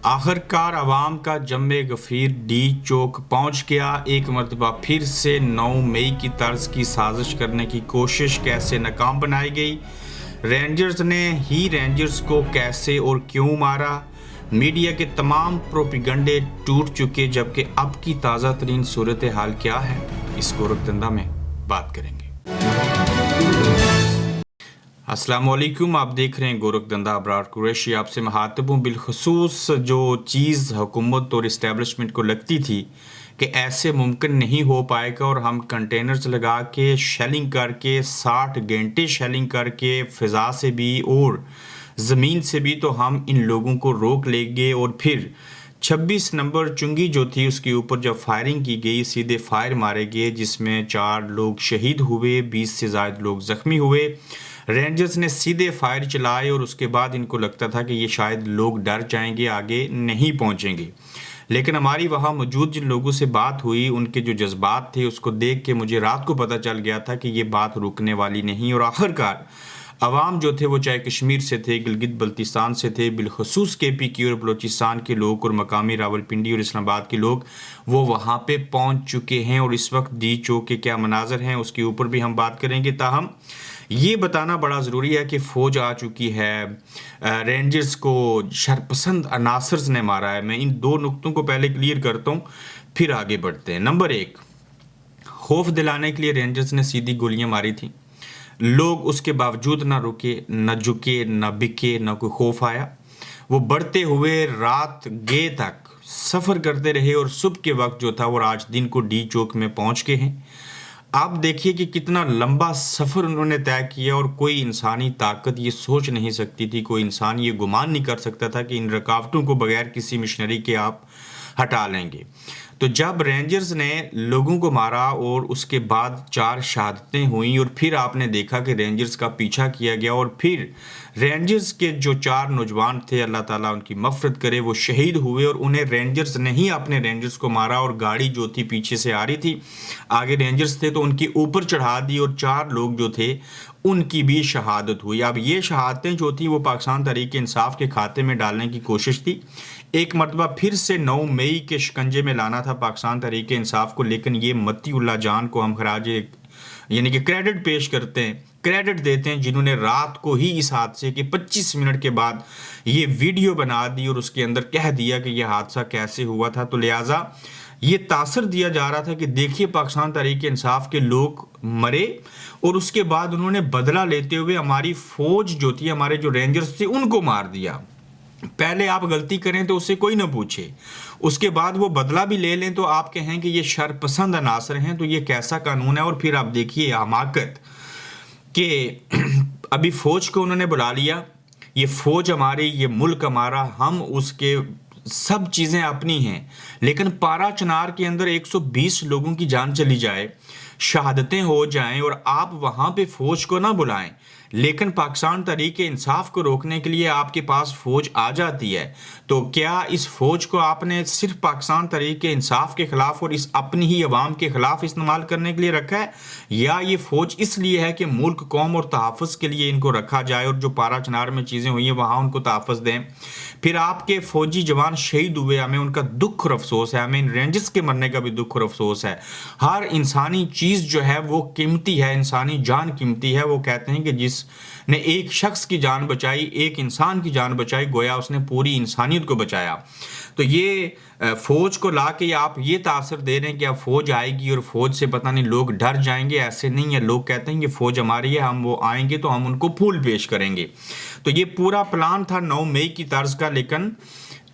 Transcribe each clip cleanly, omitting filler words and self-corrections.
آخرکار عوام کا جم غفیر ڈی چوک پہنچ گیا۔ ایک مرتبہ پھر سے 9 مئی کی طرز کی سازش کرنے کی کوشش کیسے ناکام بنائی گئی، رینجرز نے ہی رینجرز کو کیسے اور کیوں مارا، میڈیا کے تمام پروپیگنڈے ٹوٹ چکے، جبکہ اب کی تازہ ترین صورتحال کیا ہے، اس گورکھدنڈا میں بات کریں گے۔ السلام علیکم، آپ دیکھ رہے ہیں گورکھدنڈا ابرار قریشی۔ آپ سے مخاطب ہوں۔ بالخصوص جو چیز حکومت اور اسٹیبلشمنٹ کو لگتی تھی کہ ایسے ممکن نہیں ہو پائے گا اور ہم کنٹینرز لگا کے شیلنگ کر کے 60 گھنٹے شیلنگ کر کے فضا سے بھی اور زمین سے بھی تو ہم ان لوگوں کو روک لیں گے، اور پھر 26 نمبر چنگی جو تھی اس کے اوپر جب فائرنگ کی گئی، سیدھے فائر مارے گئے جس میں 4 لوگ شہید ہوئے، 20 سے زائد لوگ زخمی ہوئے۔ رینجرز نے سیدھے فائر چلائے اور اس کے بعد ان کو لگتا تھا کہ یہ شاید لوگ ڈر جائیں گے، آگے نہیں پہنچیں گے، لیکن ہماری وہاں موجود جن لوگوں سے بات ہوئی ان کے جو جذبات تھے اس کو دیکھ کے مجھے رات کو پتہ چل گیا تھا کہ یہ بات رکنے والی نہیں، اور آخرکار عوام جو تھے وہ چاہے کشمیر سے تھے، گلگت بلتستان سے تھے، بالخصوص کے پی کی اور بلوچستان کے لوگ اور مقامی راولپنڈی اور اسلام آباد کے لوگ وہ وہاں پہ پہنچ چکے ہیں، اور اس وقت ڈی چوک کے کیا مناظر ہیں اس کے اوپر بھی ہم بات کریں گے۔ تاہم یہ بتانا بڑا ضروری ہے کہ فوج آ چکی ہے، رینجرز کو شرپسند عناصر نے مارا ہے۔ میں ان 2 نقطوں کو پہلے کلیئر کرتا ہوں پھر آگے بڑھتے ہیں۔ نمبر 1، خوف دلانے کے لیے رینجرز نے سیدھی گولیاں ماری تھیں، لوگ اس کے باوجود نہ رکے، نہ جھکے، نہ بکے، نہ کوئی خوف آیا، وہ بڑھتے ہوئے رات گئے تک سفر کرتے رہے، اور صبح کے وقت جو تھا وہ آج دن کو ڈی چوک میں پہنچ گئے ہیں۔ آپ دیکھیے کہ کتنا لمبا سفر انہوں نے طے کیا، اور کوئی انسانی طاقت یہ سوچ نہیں سکتی تھی، کوئی انسان یہ گمان نہیں کر سکتا تھا کہ ان رکاوٹوں کو بغیر کسی مشنری کے آپ ہٹا لیں گے۔ تو جب رینجرز نے لوگوں کو مارا اور اس کے بعد 4 شہادتیں ہوئیں، اور پھر آپ نے دیکھا کہ رینجرز کا پیچھا کیا گیا، اور پھر رینجرز کے جو 4 نوجوان تھے اللہ تعالیٰ ان کی مغفرت کرے وہ شہید ہوئے، اور انہیں رینجرز نے ہی اپنے رینجرز کو مارا، اور گاڑی جو تھی پیچھے سے آ رہی تھی، آگے رینجرز تھے تو ان کی اوپر چڑھا دی، اور 4 لوگ جو تھے ان کی بھی شہادت ہوئی۔ اب یہ شہادتیں جو تھیں وہ پاکستان تحریک انصاف کے کھاتے میں ڈالنے کی کوشش تھی، ایک مرتبہ پھر سے 9 مئی کے شکنجے میں لانا تھا پاکستان تحریک انصاف کو، لیکن یہ متی اللہ جان کو ہم خراج یعنی کہ کریڈٹ پیش کرتے ہیں، کریڈٹ دیتے ہیں، جنہوں نے رات کو ہی اس حادثے کے 25 منٹ کے بعد یہ ویڈیو بنا دی اور اس کے اندر کہہ دیا کہ یہ حادثہ کیسے ہوا تھا۔ تو لہٰذا یہ تاثر دیا جا رہا تھا کہ دیکھیے پاکستان تحریک انصاف کے لوگ مرے، اور اس کے بعد انہوں نے بدلہ لیتے ہوئے ہماری فوج جو تھی، ہمارے جو رینجرز تھے ان کو مار دیا۔ پہلے آپ غلطی کریں تو اسے کوئی نہ پوچھے، اس کے بعد وہ بدلہ بھی لے لیں تو آپ کہیں کہ یہ شرپسند عناصر ہیں، تو یہ کیسا قانون ہے؟ اور پھر آپ دیکھیے حماقت کہ ابھی فوج کو انہوں نے بلا لیا، یہ فوج ہماری، یہ ملک ہمارا، ہم اس کے سب چیزیں اپنی ہیں، لیکن پارا چنار کے اندر 120 لوگوں کی جان چلی جائے، شہادتیں ہو جائیں، اور آپ وہاں پہ فوج کو نہ بلائیں، لیکن پاکستان تحریک انصاف کو روکنے کے لیے آپ کے پاس فوج آ جاتی ہے، تو کیا اس فوج کو آپ نے صرف پاکستان تحریک انصاف کے خلاف اور اس اپنی ہی عوام کے خلاف استعمال کرنے کے لیے رکھا ہے، یا یہ فوج اس لیے ہے کہ ملک، قوم اور تحفظ کے لیے ان کو رکھا جائے، اور جو پارا چنار میں چیزیں ہوئی ہیں وہاں ان کو تحفظ دیں؟ پھر آپ کے فوجی جوان شہید ہوئے، ہمیں ان کا دکھ اور افسوس ہے، ہمیں ان رینجرز کے مرنے کا بھی دکھ اور افسوس ہے۔ ہر انسانی چیز جو ہے وہ قیمتی ہے، انسانی جان قیمتی ہے۔ وہ کہتے ہیں کہ جس نے ایک شخص کی جان بچائی، ایک انسان کی جان بچائی، گویا اس نے پوری انسانیت کو بچایا۔ تو یہ فوج کو لا کے آپ یہ تاثر دے رہے ہیں کہ اب فوج آئے گی اور فوج سے پتہ نہیں لوگ ڈر جائیں گے، ایسے نہیں ہے۔ لوگ کہتے ہیں کہ فوج ہماری ہے، ہم وہ آئیں گے تو ہم ان کو پھول پیش کریں گے۔ تو یہ پورا پلان تھا 9 مئی کی طرز کا، لیکن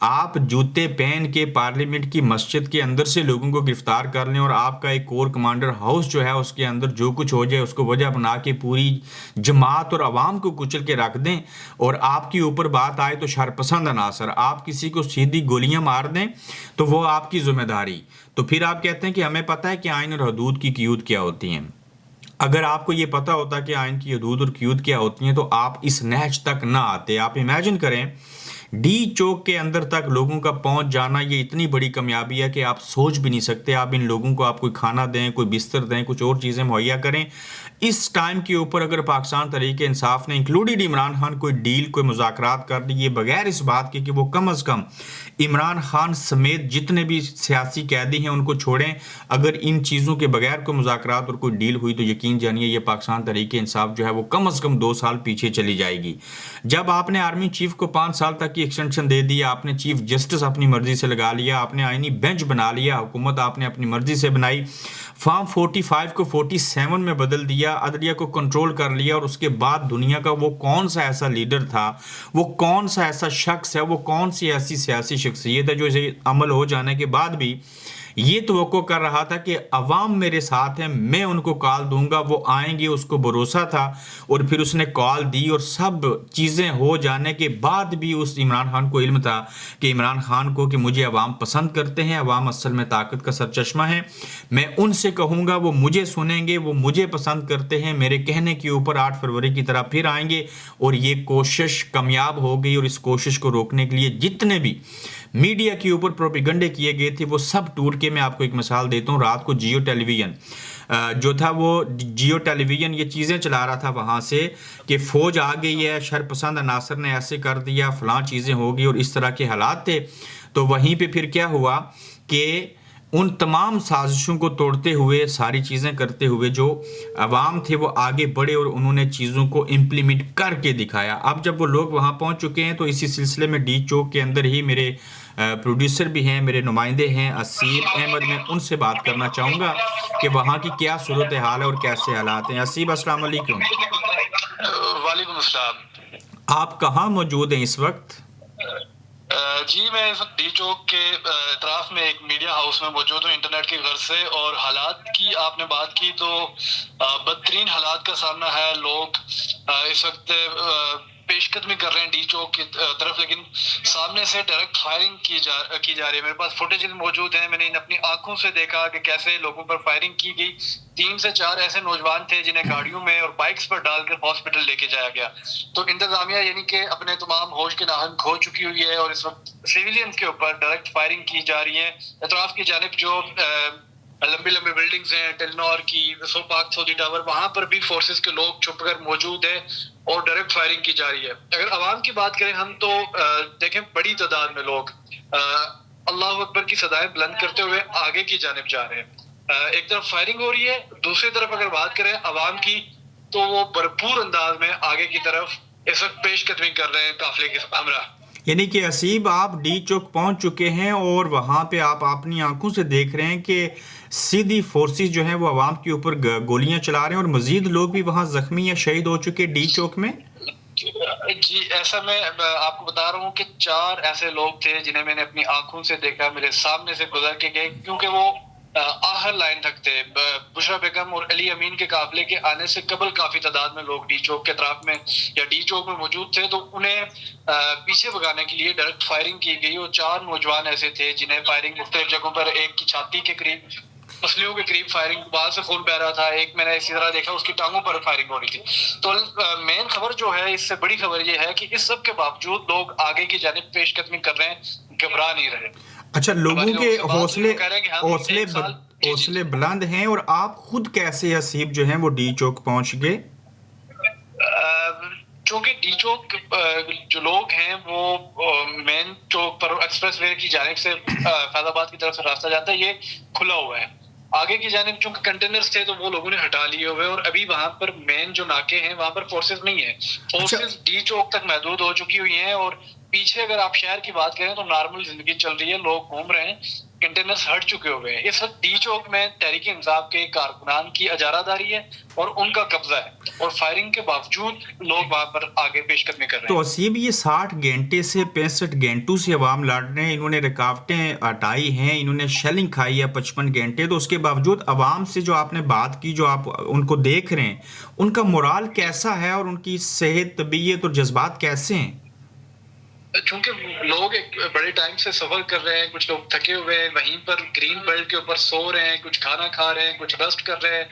آپ جوتے پہن کے پارلیمنٹ کی مسجد کے اندر سے لوگوں کو گرفتار کر لیں، اور آپ کا ایک کور کمانڈر ہاؤس جو ہے اس کے اندر جو کچھ ہو جائے اس کو وجہ بنا کے پوری جماعت اور عوام کو کچل کے رکھ دیں، اور آپ کے اوپر بات آئے تو شرپسند عناصر آپ کسی کو سیدھی گولیاں مار دیں تو وہ آپ کی ذمہ داری۔ تو پھر آپ کہتے ہیں کہ ہمیں پتہ ہے کہ آئین اور حدود کی قیود کیا ہوتی ہیں۔ اگر آپ کو یہ پتہ ہوتا کہ آئین کی حدود اور قیود کیا ہوتی ہیں تو آپ اس نہج تک نہ آتے۔ آپ امیجن کریں ڈی چوک کے اندر تک لوگوں کا پہنچ جانا، یہ اتنی بڑی کامیابی ہے کہ آپ سوچ بھی نہیں سکتے۔ آپ ان لوگوں کو آپ کوئی کھانا دیں، کوئی بستر دیں، کچھ اور چیزیں مہیا کریں، اس ٹائم کے اوپر اگر پاکستان تحریک انصاف نے انکلوڈیڈ عمران خان کوئی ڈیل کوئی مذاکرات کر دیے بغیر اس بات کے کہ وہ کم از کم عمران خان سمیت جتنے بھی سیاسی قیدی ہیں ان کو چھوڑیں، اگر ان چیزوں کے بغیر کوئی مذاکرات اور کوئی ڈیل ہوئی تو یقین جانیے یہ پاکستان تحریک انصاف جو ہے وہ کم از کم 2 سال پیچھے چلی جائے گی۔ جب آپ نے آرمی چیف کو 5 سال تک کی ایکسٹینشن دے دی، آپ نے چیف جسٹس اپنی مرضی سے لگا لیا، آپ نے آئینی بینچ بنا لیا، حکومت آپ نے اپنی مرضی سے بنائی، فارم 45 کو 47 میں بدل دیا، عدلیہ کو کنٹرول کر لیا، اور اس کے بعد دنیا کا وہ کون سا ایسا لیڈر تھا، وہ کون سا ایسا شخص ہے، وہ کون سی ایسی سیاسی شخصیت ہے جو اسے عمل ہو جانے کے بعد بھی یہ توقع کر رہا تھا کہ عوام میرے ساتھ ہیں، میں ان کو کال دوں گا، وہ آئیں گے، اس کو بھروسہ تھا، اور پھر اس نے کال دی، اور سب چیزیں ہو جانے کے بعد بھی اس عمران خان کو علم تھا کہ عمران خان کو کہ مجھے عوام پسند کرتے ہیں، عوام اصل میں طاقت کا سرچشمہ ہے، میں ان سے کہوں گا وہ مجھے سنیں گے، وہ مجھے پسند کرتے ہیں، میرے کہنے کے اوپر 8 فروری کی طرح پھر آئیں گے، اور یہ کوشش کامیاب ہو گئی، اور اس کوشش کو روکنے کے لیے جتنے بھی میڈیا کے اوپر پروپیگنڈے کیے گئے تھے وہ سب ٹوٹ کے، میں آپ کو ایک مثال دیتا ہوں، رات کو جیو ٹیلی ویژن جو تھا وہ جیو ٹیلی ویژن یہ چیزیں چلا رہا تھا وہاں سے کہ فوج آ گئی ہے، شر پسند عناصر نے ایسے کر دیا، فلاں چیزیں ہو گئی، اور اس طرح کے حالات تھے۔ تو وہیں پہ پھر کیا ہوا کہ ان تمام سازشوں کو توڑتے ہوئے، ساری چیزیں کرتے ہوئے جو عوام تھے وہ آگے بڑھے، اور انہوں نے چیزوں کو امپلیمنٹ کر کے دکھایا۔ اب جب وہ لوگ وہاں پہنچ چکے ہیں تو اسی سلسلے میں ڈی چوک کے اندر ہی میرے پروڈیوسر بھی ہیں، میرے نمائندے ہیں اسیب احمد، میں ان سے بات کرنا چاہوں گا کہ وہاں کی کیا صورتحال ہے اور کیسے حالات ہیں۔ اسیب السلام علیکم۔ وعلیکم السلام۔ آپ کہاں موجود ہیں اس وقت؟ جی میں اس وقت ڈی چوک کے اطراف میں ایک میڈیا ہاؤس میں موجود ہوں انٹرنیٹ کی غرض سے، اور حالات کی آپ نے بات کی تو بدترین حالات کا سامنا ہے۔ لوگ اس وقت پیش قدمی کر رہے ہیں ڈی چوک کی طرف، لیکن سامنے سے ڈائریکٹ فائرنگ کی جا رہی ہے۔ میرے پاس فوٹیج موجود ہیں، میں نے اپنی آنکھوں سے دیکھا کہ کیسے لوگوں پر فائرنگ کی گئی۔ 3 سے 4 ایسے نوجوان تھے جنہیں گاڑیوں میں اور بائکس پر ڈال کر ہاسپٹل لے کے جایا گیا۔ تو انتظامیہ یعنی کہ اپنے تمام ہوش کے ناخن کھو چکی ہوئی ہے، اور اس وقت سویلینز کے اوپر ڈائریکٹ فائرنگ کی جا رہی ہے۔ اطراف کی جانب جو لمبی لمبی بلڈنگز ہیں، ٹیلنور کی، سو پارک سعودی ٹاور، وہاں پر بھی فورسز کے لوگ چھپ کر موجود ہیں اور ڈائریکٹ فائرنگ کی جا رہی ہے۔ اگر عوام کی بات کریں ہم تو دیکھیں بڑی تعداد میں لوگ اللہ اکبر کی صدائیں بلند کرتے ہوئے آگے کی جانب جا رہے ہیں۔ ایک طرف فائرنگ ہو رہی ہے، دوسری طرف اگر بات کریں عوام کی تو وہ بھرپور انداز میں آگے کی طرف اس وقت پیش قدمی کر رہے ہیں قافلے کے ہمراہ۔ یعنی کہ اسیب آپ ڈی چوک پہنچ چکے ہیں اور وہاں پہ آپ اپنی آنکھوں سے دیکھ رہے ہیں کہ سیدھی فورسز جو ہیں وہ عوام کے اوپر گولیاں چلا رہے ہیں، اور مزید لوگ بھی وہاں زخمی یا شہید ہو چکے ڈی چوک میں؟ جی ایسا میں آپ کو بتا رہا ہوں کہ 4 ایسے لوگ تھے جنہیں میں نے اپنی آنکھوں سے دیکھا، میرے سامنے سے گزر کے گئے، کیونکہ وہ آخر لائن تک تھے۔ بشرا بیگم اور علی امین کے قافلے کے آنے سے قبل کافی تعداد میں لوگ ڈی چوک کے اطراف میں یا ڈی چوک میں موجود تھے، تو انہیں پیچھے بھگانے کے لیے ڈائریکٹ فائرنگ کی گئی، اور 4 نوجوان ایسے تھے جنہیں فائرنگ مختلف جگہوں پر، ایک کی چھاتی کے قریب، پسلیوں کے قریب فائرنگ، بعد سے خون بہ رہا تھا، ایک میں نے اسی طرح دیکھا اس کی ٹانگوں پر فائرنگ ہو رہی تھی۔ تو مین خبر جو ہے، اس سے بڑی خبر یہ ہے کہ اس سب کے باوجود لوگ آگے کی جانب پیش قدمی کر رہے ہیں، گھبرا نہیں رہے۔ اچھا، لوگوں کے حوصلے بلند ہیں، اور آپ خود کیسے اسیب جو ہیں وہ ڈی چوک پہنچ گئے؟ چونکہ ڈی چوک جو لوگ ہیں وہ مین چوک پر ایکسپریس وے کی جانب سے فیض آباد کی طرف سے راستہ جاتا ہے، یہ کھلا ہوا ہے۔ آگے کی جانب چونکہ کنٹینرز تھے تو وہ لوگوں نے ہٹا لیے ہوئے، اور ابھی وہاں پر مین جو ناکے ہیں وہاں پر فورسز نہیں ہیں، فورسز ڈی چوک تک محدود ہو چکی ہوئی ہیں، اور پیچھے اگر آپ شہر کی بات کریں تو نارمل زندگی چل رہی ہے، لوگ گھوم رہے ہیں، کنٹینرز ہٹ چکے ہوئے ہیں۔ اس وقت ڈی چوک میں تحریک انصاف کے کارکنان کی اجارہ داری ہے اور ان کا قبضہ ہے، اور فائرنگ کے باوجود لوگ وہاں پر آگے پیش قدمی کر رہے ہیں۔ تو اسیب یہ 60 گھنٹے سے 65 گھنٹوں سے عوام لڑ رہے ہیں، انہوں نے رکاوٹیں ہٹائی ہیں، انہوں نے شیلنگ کھائی ہے 55 گھنٹے، تو اس کے باوجود عوام سے جو آپ نے بات کی، جو آپ ان کو دیکھ رہے ہیں، ان کا مورال کیسا ہے اور ان کی صحت، طبیعت اور جذبات کیسے ہیں؟ چونکہ لوگ ایک بڑے ٹائم سے سفر کر رہے ہیں، کچھ لوگ تھکے ہوئے ہیں، وہیں پر گرین بیلٹ کے اوپر سو رہے ہیں، کچھ کھانا کھا رہے ہیں، کچھ ریسٹ کر رہے ہیں،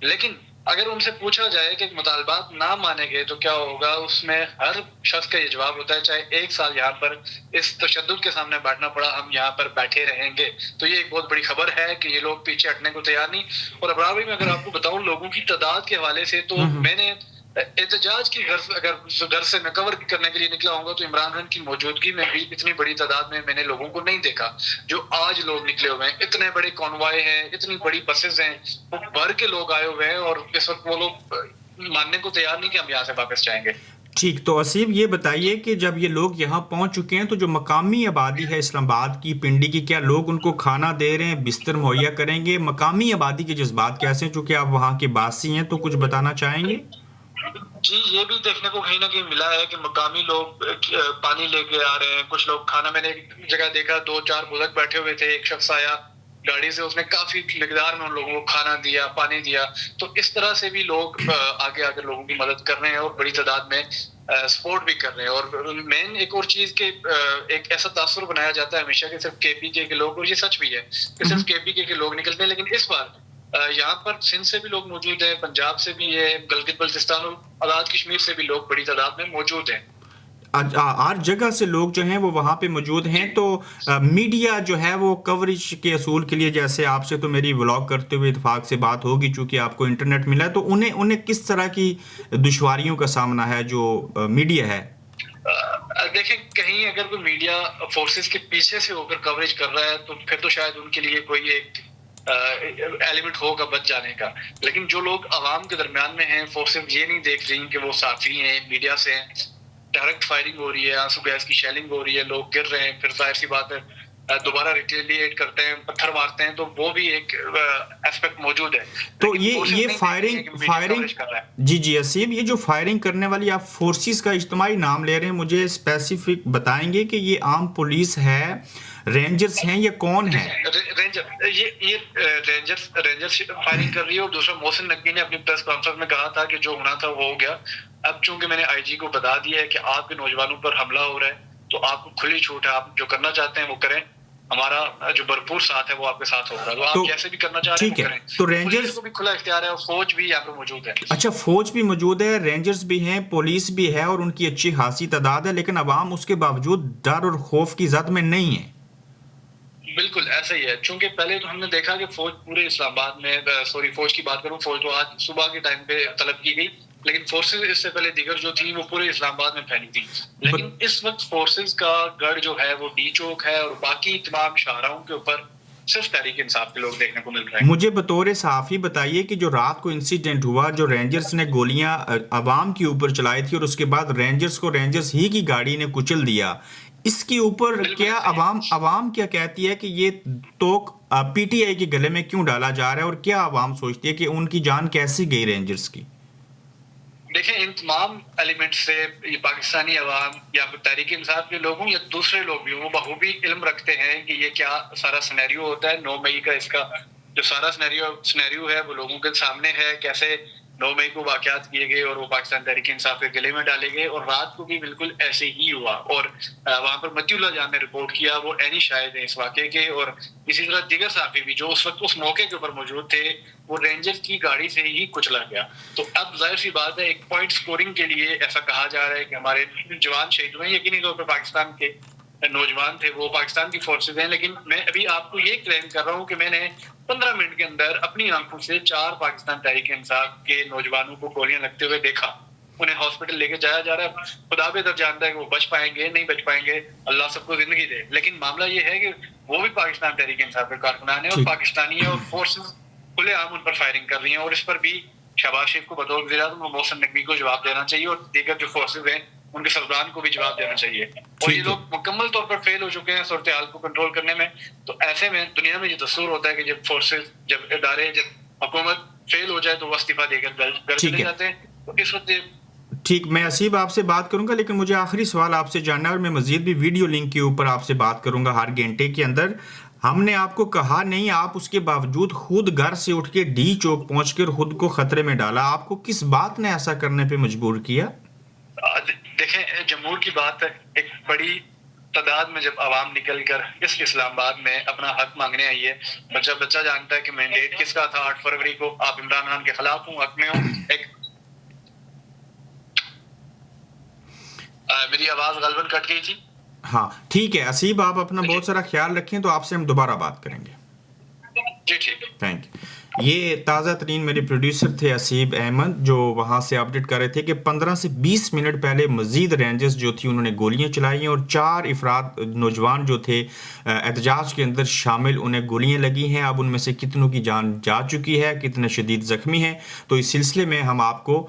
لیکن اگر ان سے پوچھا جائے کہ مطالبات نہ مانے گئے تو کیا ہوگا، اس میں ہر شخص کا یہ جواب ہوتا ہے چاہے 1 سال یہاں پر اس تشدد کے سامنے بیٹھنا پڑا ہم یہاں پر بیٹھے رہیں گے. تو یہ ایک بہت بڑی خبر ہے کہ یہ لوگ پیچھے ہٹنے کو تیار نہیں. اور ابرار بھائی میں اگر آپ کو بتاؤں لوگوں کی تعداد کے حوالے سے تو میں نے احتجاج کی اگر گھر سے میں کور کرنے کے لیے نکلا ہوں گا تو عمران خان کی موجودگی میں بھی اتنی بڑی تعداد میں نے لوگوں کو نہیں دیکھا جو آج لوگ نکلے ہوئے ہیں. اتنے بڑے کانوائے ہیں، اتنی بڑی بسز ہیں، وہ بھر کے لوگ آئے ہوئے ہیں اور اس وقت وہ لوگ ماننے کو تیار نہیں کہ ہم یہاں سے واپس جائیں گے. ٹھیک، تو اسیب یہ بتائیے کہ جب یہ لوگ یہاں پہنچ چکے ہیں تو جو مقامی آبادی ہے اسلام آباد کی، پنڈی کی، کیا لوگ ان کو کھانا دے رہے ہیں، بستر مہیا کریں گے؟ مقامی آبادی کے جذبات کیسے ہیں؟ چونکہ آپ وہاں کے باسی ہیں تو کچھ بتانا چاہیں گے؟ جی یہ بھی دیکھنے کو کہیں نہ کہیں ملا ہے کہ مقامی لوگ پانی لے کے آ رہے ہیں، کچھ لوگ کھانا، میں نے ایک جگہ دیکھا 2-4 بزرگ بیٹھے ہوئے تھے، ایک شخص آیا گاڑی سے، اس نے کافی مقدار میں ان لوگوں کو کھانا دیا، پانی دیا. تو اس طرح سے بھی لوگ آگے آ کر لوگوں کی مدد کر رہے ہیں اور بڑی تعداد میں سپورٹ بھی کر رہے ہیں. اور مین ایک اور چیز کہ ایک ایسا تاثر بنایا جاتا ہے ہمیشہ کہ صرف کے پی کے لوگ، اور یہ سچ بھی ہے کہ صرف کے پی کے لوگ نکلتے ہیں، لیکن اس بار یہاں پر سندھ سے بھی لوگ موجود ہیں، پنجاب سے بھی ہے، گلگت بلتستان اور آزاد کشمیر سے بھی لوگ بڑی تعداد میں موجود ہیں. ہر جگہ سے لوگ جو ہیں وہ وہاں پہ موجود ہیں. تو میڈیا جو ہے وہ کوریج کے اصول کے لیے، جیسے آپ سے تو میری ولاگ کرتے ہوئے اتفاق سے بات ہوگی چونکہ آپ کو انٹرنیٹ ملا ہے، تو انہیں کس طرح کی دشواریوں کا سامنا ہے جو میڈیا ہے؟ دیکھیں کہیں اگر کوئی میڈیا فورسز کے پیچھے سے ہو کر کوریج کر رہا ہے تو پھر تو شاید ان کے لیے کوئی ایک ایلیمنٹ ہوگا بچ جانے کا. لیکن جو لوگ عوام کے درمیان میں ہیں، فورسز یہ نہیں دیکھ رہی کہ وہ صحافی ہیں، میڈیا سے ہیں، ڈائریکٹ فائرنگ ہو رہی ہے، آنسو گیس کی شیلنگ ہو رہی ہے، لوگ گر رہے ہیں، پھر ظاہر سی بات ہے دوبارہ ریٹیلیٹ کرتے ہیں، پتھر مارتے ہیں، تو وہ بھی ایک ایسپیکٹ موجود ہے. تو یہ فائرنگ جی اسیب، یہ جو فائرنگ کرنے والی آپ فورسز کا اجتماعی نام لے رہے ہیں، مجھے اسپیسیفک بتائیں گے کہ یہ عام پولیس ہے، رینجرز ہیں، یا کون ہے؟ یہ رینجرز فائرنگ کر رہی ہے. اور دوسرا محسن نقوی نے اپنی پریس کانفرنس میں کہا تھا کہ جو ہونا تھا وہ ہو گیا. اب چونکہ میں نے آئی جی کو بتا دیا ہے کہ آپ کے نوجوانوں پر حملہ ہو رہا ہے تو آپ کو کھلی چھوٹ ہے، آپ جو کرنا چاہتے ہیں وہ کریں، ہمارا جو بھرپور ساتھ ہے وہ آپ کے ساتھ ہوگا. تو آپ جیسے بھی کرنا چاہ رہے ہیں وہ کریں. تو رینجرز کو بھی کھلا اختیار ہے اور فوج بھی یہاں پہ موجود ہے. اچھا، فوج بھی موجود ہے، رینجرز بھی ہیں، پولیس بھی ہے، اور ان کی اچھی خاصی تعداد ہے، لیکن عوام اس کے باوجود ڈر اور خوف کی زد میں نہیں ہے. بالکل ایسا ہی ہے. چونکہ پہلے تو ہم نے دیکھا کہ فوج پورے اسلام آباد میں، فوج کی بات کروں، فوج تو آج صبح کے ٹائم پہ طلب کی گئی، لیکن فورسز اس سے پہلے دیگر جو تھی وہ پورے اسلام آباد میں پھیلی تھی. لیکن اس وقت فورسز کا گڑھ جو ہے وہ ڈی چوک ہے، اور باقی تمام شاہراہوں کے اوپر صرف تحریک انصاف کے لوگ دیکھنے کو مل رہے ہیں. مجھے بطور صحافی بتائیے کہ جو رات کو انسیڈنٹ ہوا، جو رینجرز نے گولیاں عوام کے اوپر چلائی تھی اور اس کے بعد رینجرز ہی کی گاڑی نے کچل دیا، اس کے اوپر کیا عوام کیا کہتی ہے کہ یہ توک پی ٹی آئی کے گلے میں کیوں ڈالا جا رہا ہے، اور کیا عوام سوچتی ہے کہ ان کی جان کیسی گئی رینجرز کی؟ دیکھیں ان تمام ایلیمنٹ سے یہ پاکستانی عوام یا پھر تحریک انصاف کے لوگوں یا دوسرے لوگ بھی وہ بخوبی علم رکھتے ہیں کہ یہ کیا سارا سینیریو ہوتا ہے. 9 مئی کا اس کا جو سارا سینیریو ہے وہ لوگوں کے سامنے ہے، کیسے 9 مئی کو واقعات کیے گئے اور وہ پاکستان تحریک انصاف کے گلے میں ڈالے گئے. اور رات کو بھی بالکل ایسے ہی ہوا. اور وہاں پر متی اللہ جان نے رپورٹ کیا، وہ عینی شاہد ہیں اس واقعے کے. اور اسی طرح دیگر صحافی بھی جو اس وقت اس موقع کے اوپر موجود تھے، وہ رینجر کی گاڑی سے ہی کچلا گیا. تو اب ظاہر سی بات ہے ایک پوائنٹ سکورنگ کے لیے ایسا کہا جا رہا ہے کہ ہمارے جوان شہید ہوئے. یقینی طور پر پاکستان کے نوجوان تھے، وہ پاکستان کی فورسز ہیں. لیکن میں ابھی آپ کو یہ کلیم کر رہا ہوں کہ میں نے 15 منٹ کے اندر اپنی آنکھوں سے 4 پاکستان تحریک انصاف کے نوجوانوں کو گولیاں لگتے ہوئے دیکھا. انہیں ہاسپٹل لے کے جایا جا رہا ہے. خدا بہتر جانتا ہے کہ وہ بچ پائیں گے نہیں بچ پائیں گے، اللہ سب کو زندگی دے. لیکن معاملہ یہ ہے کہ وہ بھی پاکستان تحریک انصاف کے کارکنان ہیں اور پاکستانی ہیں، اور فورسز کھلے عام ان پر فائرنگ کر رہی ہیں. اور اس پر بھی شہباز شریف کو بطور وزیر اعظم اور محسن نقوی کو جواب دینا چاہیے، اور دیگر جو فورسز ہیں ان کے سرداران کو بھی جواب دینا چاہیے. اور یہ لوگ مکمل طور پر فیل ہو چکے ہیں صورتحال کو کنٹرول کرنے میں. تو ایسے میں دنیا میں یہ دستور ہوتا ہے کہ جب فورسز، جب ادارے، جب حکومت فیل ہو جائے تو وہ استعفیٰ دے کر گھر چلے جاتے ہیں. تو اس وقت ٹھیک، میں اسیب آپ سے بات کروں گا، لیکن مجھے آخری سوال آپ سے جاننا ہے، اور میں مزید بھی ویڈیو لنک کے اوپر آپ سے بات کروں گا ہر گھنٹے کے اندر. ہم نے آپ کو کہا نہیں، آپ اس کے باوجود خود گھر سے اٹھ کے ڈی چوک پہنچ کر خود کو خطرے میں ڈالا. آپ کو کس بات نے ایسا کرنے پہ مجبور کیا؟ دیکھیں جمہور کی بات ہے، ایک بڑی تعداد میں جب عوام نکل کر اس اسلام آباد میں اپنا حق مانگنے آئی ہے، بچہ جانتا ہے کہ مینڈیٹ کس کا تھا 8 فروری کو، آپ عمران خان کے خلاف ہوں، حق میں ہوں. ایک میری آواز غالباً کٹ گئی تھی. ہاں ٹھیک ہے اسیب، آپ اپنا بہت سارا خیال رکھیں، تو آپ سے ہم دوبارہ بات کریں گے. جی ٹھیک ہے. Thank you. یہ تازہ ترین میرے پروڈیوسر تھے اسیب احمد، جو وہاں سے اپڈیٹ کر رہے تھے کہ 15 سے 20 منٹ پہلے مزید رینجرز جو تھی انہوں نے گولیاں چلائی ہیں، اور 4 افراد نوجوان جو تھے احتجاج کے اندر شامل، انہیں گولیاں لگی ہیں. اب ان میں سے کتنوں کی جان جا چکی ہے، کتنے شدید زخمی ہیں، تو اس سلسلے میں ہم آپ کو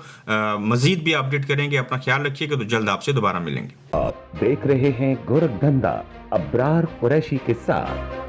مزید بھی اپڈیٹ کریں گے. اپنا خیال رکھیے گا، تو جلد آپ سے دوبارہ ملیں گے. آپ دیکھ رہے ہیں گورکھ دھندا ابرار قریشی کے ساتھ.